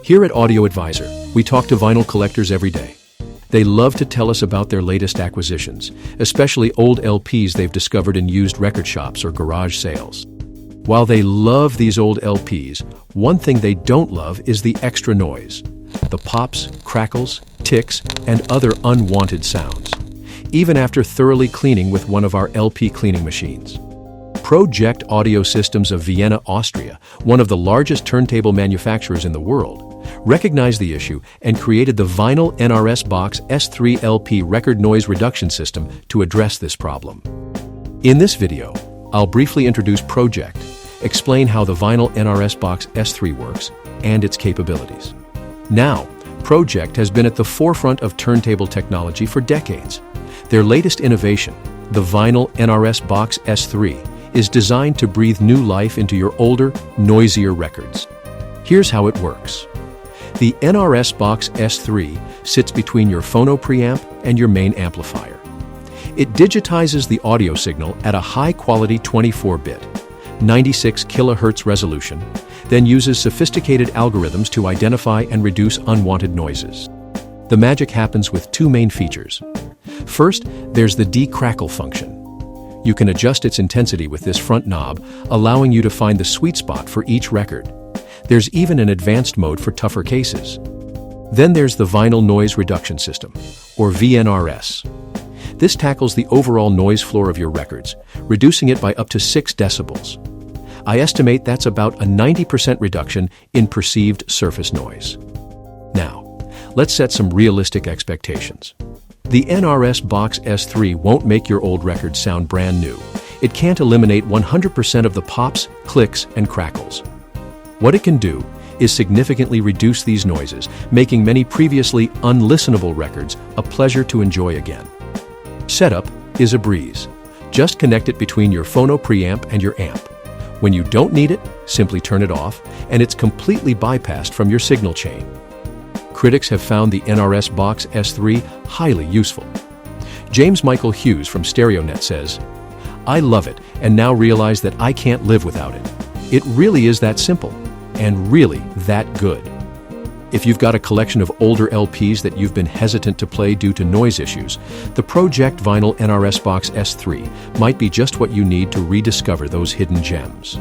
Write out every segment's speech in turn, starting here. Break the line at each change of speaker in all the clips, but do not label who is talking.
Here at Audio Advisor, we talk to vinyl collectors every day. They love to tell us about their latest acquisitions, especially old LPs they've discovered in used record shops or garage sales. While they love these old LPs, one thing they don't love is the extra noise. The pops, crackles, ticks, and other unwanted sounds, even after thoroughly cleaning with one of our LP cleaning machines. Pro-Ject Audio Systems of Vienna, Austria, one of the largest turntable manufacturers in the world, recognized the issue and created the Vinyl NRS Box S3 LP record noise reduction system to address this problem. In this video, I'll briefly introduce Pro-Ject, explain how the Vinyl NRS Box S3 works, and its capabilities. Now, Pro-Ject has been at the forefront of turntable technology for decades. Their latest innovation, the Vinyl NRS Box S3, is designed to breathe new life into your older, noisier records. Here's how it works. The NRS Box S3 sits between your phono preamp and your main amplifier. It digitizes the audio signal at a high-quality 24-bit, 96 kHz resolution, then uses sophisticated algorithms to identify and reduce unwanted noises. The magic happens with two main features. First, there's the De-Crackle function. You can adjust its intensity with this front knob, allowing you to find the sweet spot for each record. There's even an advanced mode for tougher cases. Then there's the Vinyl Noise Reduction System, or VNRS. This tackles the overall noise floor of your records, reducing it by up to 6 decibels. I estimate that's about a 90% reduction in perceived surface noise. Now, let's set some realistic expectations. The NRS Box S3 won't make your old records sound brand new. It can't eliminate 100% of the pops, clicks, and crackles. What it can do is significantly reduce these noises, making many previously unlistenable records a pleasure to enjoy again. Setup is a breeze. Just connect it between your phono preamp and your amp. When you don't need it, simply turn it off, and it's completely bypassed from your signal chain. Critics have found the NRS Box S3 highly useful. James Michael Hughes from StereoNet says, "I love it and now realize that I can't live without it. It really is that simple, and really that good." If you've got a collection of older LPs that you've been hesitant to play due to noise issues, the Pro-Ject Vinyl NRS Box S3 might be just what you need to rediscover those hidden gems.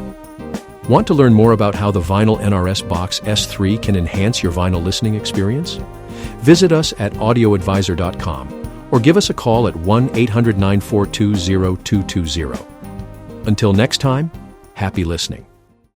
Want to learn more about how the Vinyl NRS Box S3 can enhance your vinyl listening experience? Visit us at audioadvisor.com or give us a call at 1-800-942-0220. Until next time, happy listening.